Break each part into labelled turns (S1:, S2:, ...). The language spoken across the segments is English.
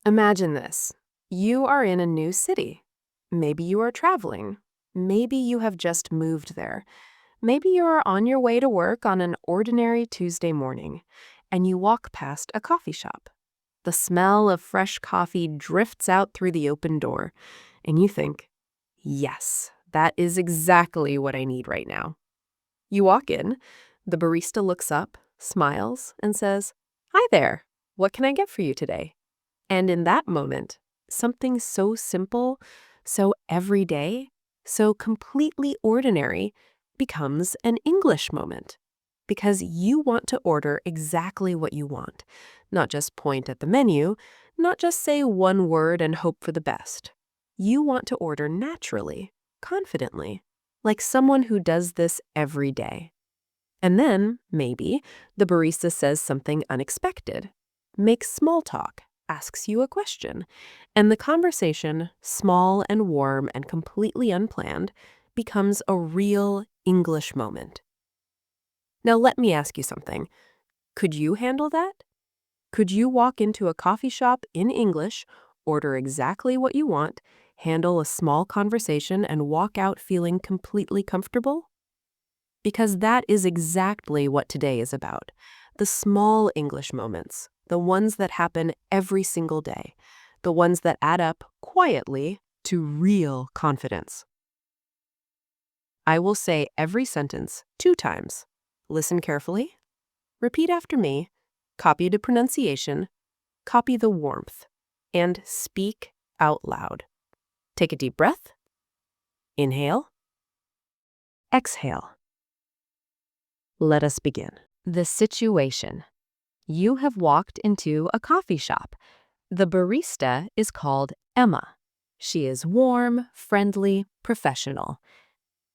S1: Imagine this. You are in a new city. Maybe you are traveling. Maybe you have just moved there. Maybe you are on your way to work on an ordinary Tuesday morning, and you walk past a coffee shop. The smell of fresh coffee drifts out through the open door, and you think, yes, that is exactly what I need right now. You walk in, the barista looks up, smiles, and says, "Hi there, what can I get for you today?" And in that moment, something so simple, so everyday, so completely ordinary becomes an English moment. Because you want to order exactly what you want, not just point at the menu, not just say one word and hope for the best. You want to order naturally, confidently, like someone who does this every day. And then, maybe, the barista says something unexpected, makes small talk, asks you a question, and the conversation, small and warm and completely unplanned, becomes a real English moment. Now let me ask you something. Could you handle that? Could you walk into a coffee shop in English, order exactly what you want, handle a small conversation, and walk out feeling completely comfortable? Because that is exactly what today is about. The small English moments, the ones that happen every single day, the ones that add up quietly to real confidence. I will say every sentence 2 times. Listen carefully. Repeat after me. Copy the pronunciation. Copy the warmth. And speak out loud. Take a deep breath. Inhale. Exhale. Let us begin. The situation. You have walked into a coffee shop. The barista is called Emma. She is warm, friendly, professional.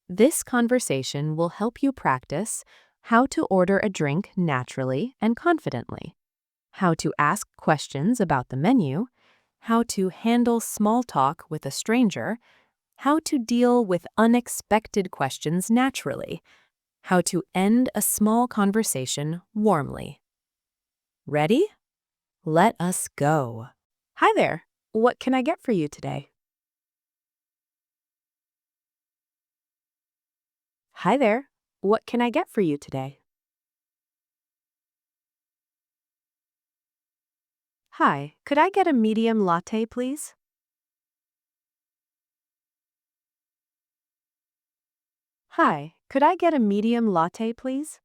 S1: This conversation will help you practice how to order a drink naturally and confidently, how to ask questions about the menu, how to handle small talk with a stranger, how to deal with unexpected questions naturally, how to end a small conversation warmly. Ready? Let us go. Hi there. What can I get for you today? Hi there. What can I get for you today? Hi, could I get a medium latte, please? Hi, could I get a medium latte, please?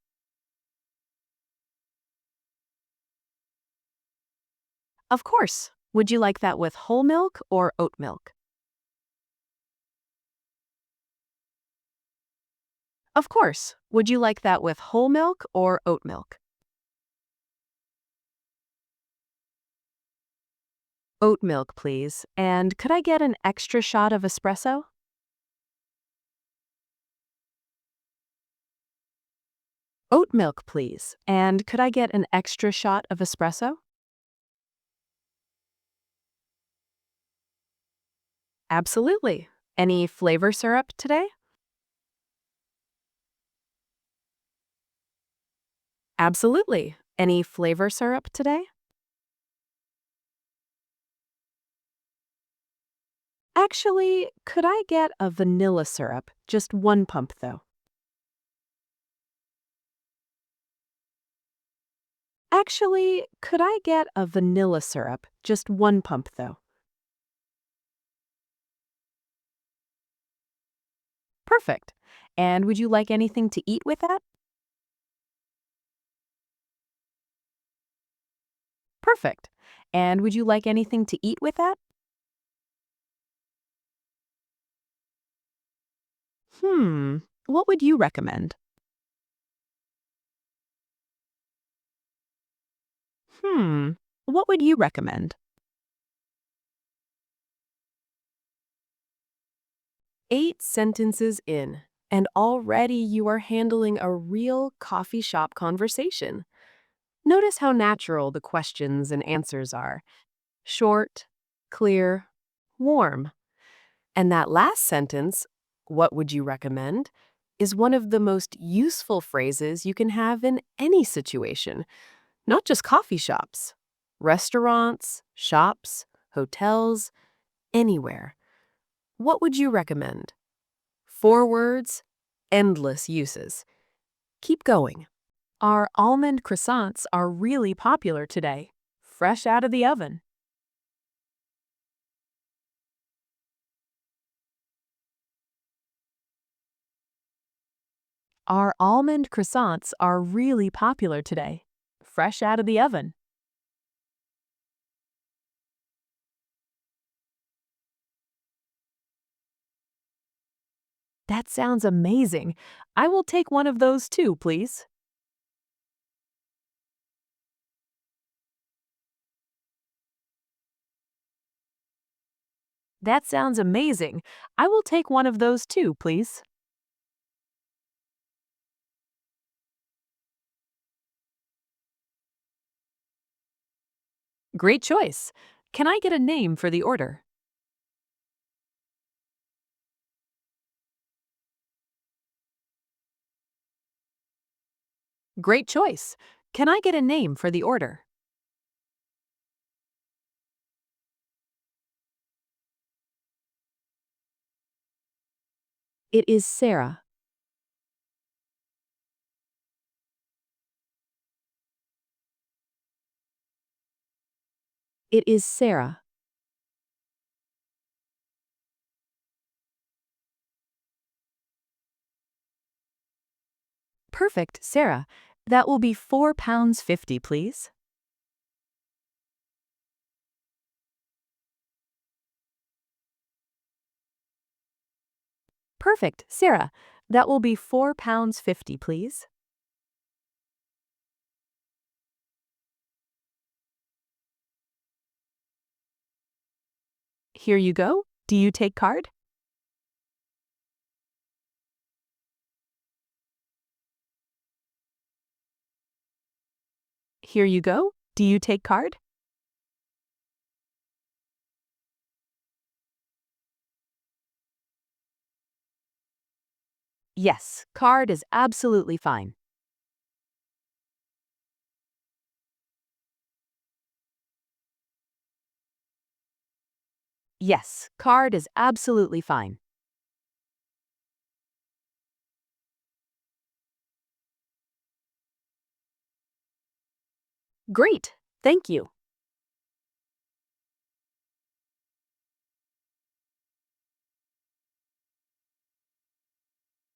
S1: Of course. Would you like that with whole milk or oat milk? Of course. Would you like that with whole milk or oat milk? Oat milk, please. And could I get an extra shot of espresso? Oat milk, please. And could I get an extra shot of espresso? Absolutely. Any flavor syrup today? Absolutely. Any flavor syrup today? Actually, could I get a vanilla syrup? Just one pump, though. Actually, could I get a vanilla syrup? Just one pump, though. Perfect. And would you like anything to eat with that? Perfect. And would you like anything to eat with that? Hmm. What would you recommend? Hmm. What would you recommend? 8 sentences in, and already you are handling a real coffee shop conversation. Notice how natural the questions and answers are. Short, clear, warm. And that last sentence, what would you recommend, is one of the most useful phrases you can have in any situation, not just coffee shops. Restaurants, shops, hotels, anywhere. What would you recommend? 4 words, endless uses. Keep going. Our almond croissants are really popular today, fresh out of the oven. Our almond croissants are really popular today, fresh out of the oven. That sounds amazing. I will take one of those too, please. That sounds amazing. I will take one of those too, please. Great choice. Can I get a name for the order? Great choice. Can I get a name for the order? It is Sarah. It is Sarah. Perfect, Sarah. That will be £4.50, please. Perfect, Sarah. That will be £4.50, please. Here you go. Do you take card? Here you go. Do you take card? Yes, card is absolutely fine. Yes, card is absolutely fine. Great. Thank you.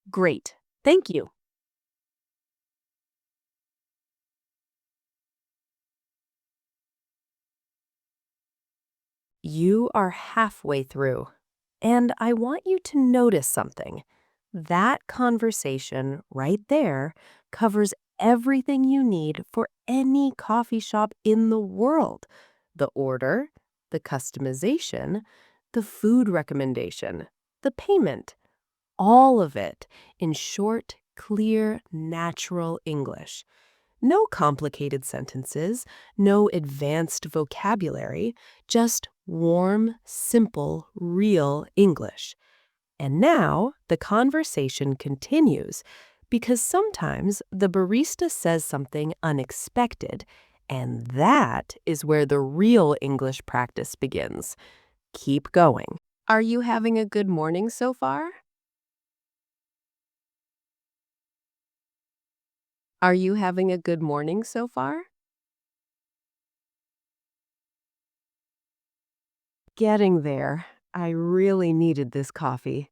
S1: Great. Thank you. You are halfway through, and I want you to notice something. That conversation right there covers everything you need for any coffee shop in the world: the order, the customization, the food recommendation, the payment, all of it in short, clear, natural English. No complicated sentences, no advanced vocabulary, just warm, simple, real English. And now the conversation continues because sometimes the barista says something unexpected, and that is where the real English practice begins. Keep going. Are you having a good morning so far? Are you having a good morning so far? Getting there. I really needed this coffee.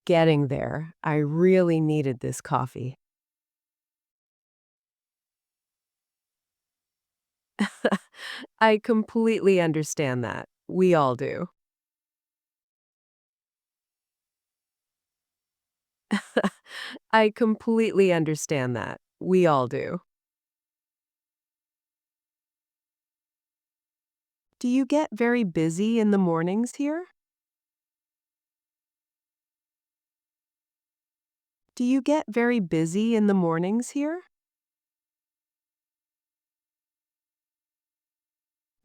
S1: Getting there. I really needed this coffee. I completely understand that. We all do. I completely understand that. We all do. Do you get very busy in the mornings here? Do you get very busy in the mornings here?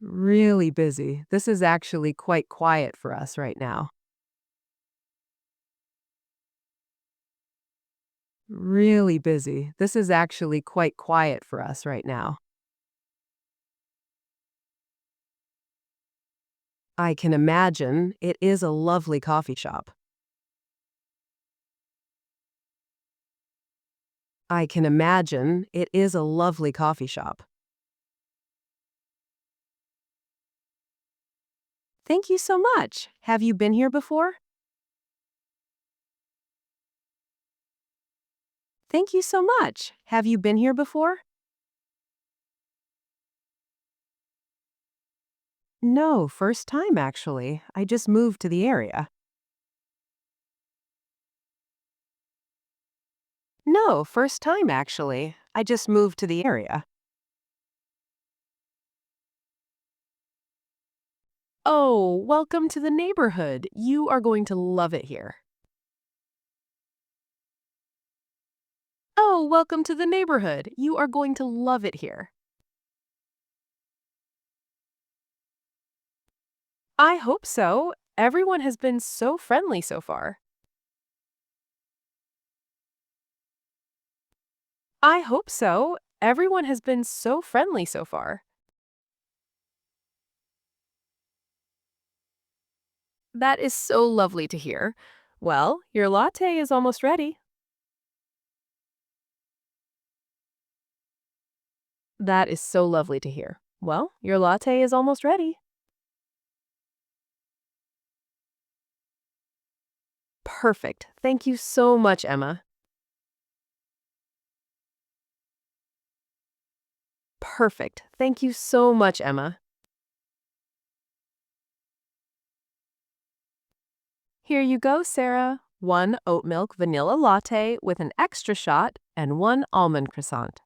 S1: Really busy. This is actually quite quiet for us right now. Really busy. This is actually quite quiet for us right now. I can imagine it is a lovely coffee shop. I can imagine it is a lovely coffee shop. Thank you so much. Have you been here before? Thank you so much. Have you been here before? No, first time actually. I just moved to the area. No, first time actually. I just moved to the area. Oh, welcome to the neighborhood. You are going to love it here. Oh, welcome to the neighborhood. You are going to love it here. I hope so. Everyone has been so friendly so far. I hope so. Everyone has been so friendly so far. That is so lovely to hear. Well, your latte is almost ready. That is so lovely to hear. Well, your latte is almost ready. Perfect. Thank you so much, Emma. Perfect. Thank you so much, Emma. Here you go, Sarah. One oat milk vanilla latte with an extra shot and one almond croissant.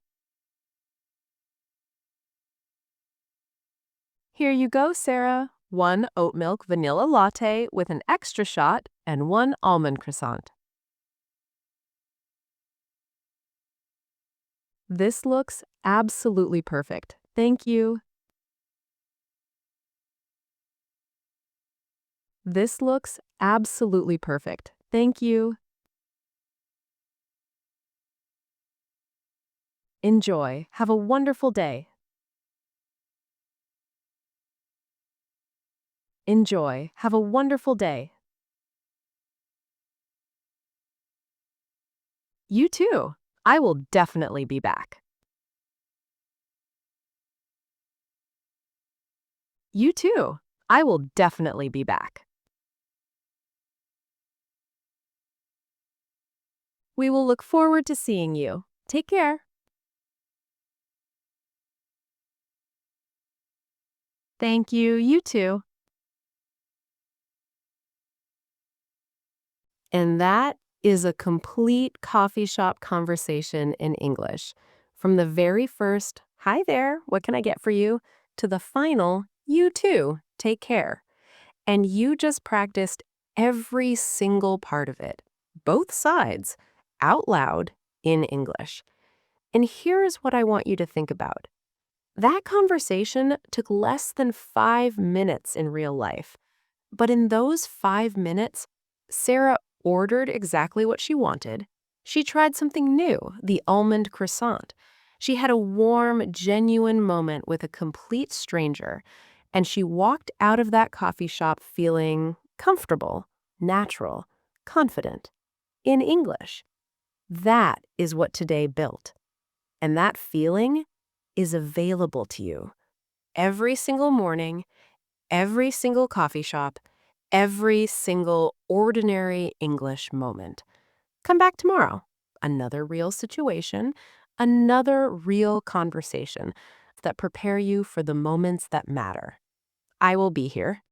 S1: Here you go, Sarah. One oat milk vanilla latte with an extra shot and one almond croissant. This looks absolutely perfect. Thank you. This looks absolutely perfect. Thank you. Enjoy. Have a wonderful day. Enjoy. Have a wonderful day. You too. I will definitely be back. You too. I will definitely be back. We will look forward to seeing you. Take care. Thank you. You too. And that is a complete coffee shop conversation in English. From the very first, hi there, what can I get for you, to the final, you too, take care. And you just practiced every single part of it, both sides, out loud in English. And here's what I want you to think about. That conversation took less than 5 minutes in real life. But in those 5 minutes, Sarah ordered exactly what she wanted. She tried something new, the almond croissant. She had a warm, genuine moment with a complete stranger, and she walked out of that coffee shop feeling comfortable, natural, confident, in English. That is what today built. And that feeling is available to you every single morning, every single coffee shop, every single ordinary English moment. Come back tomorrow. Another real situation, another real conversation that prepare you for the moments that matter. I will be here.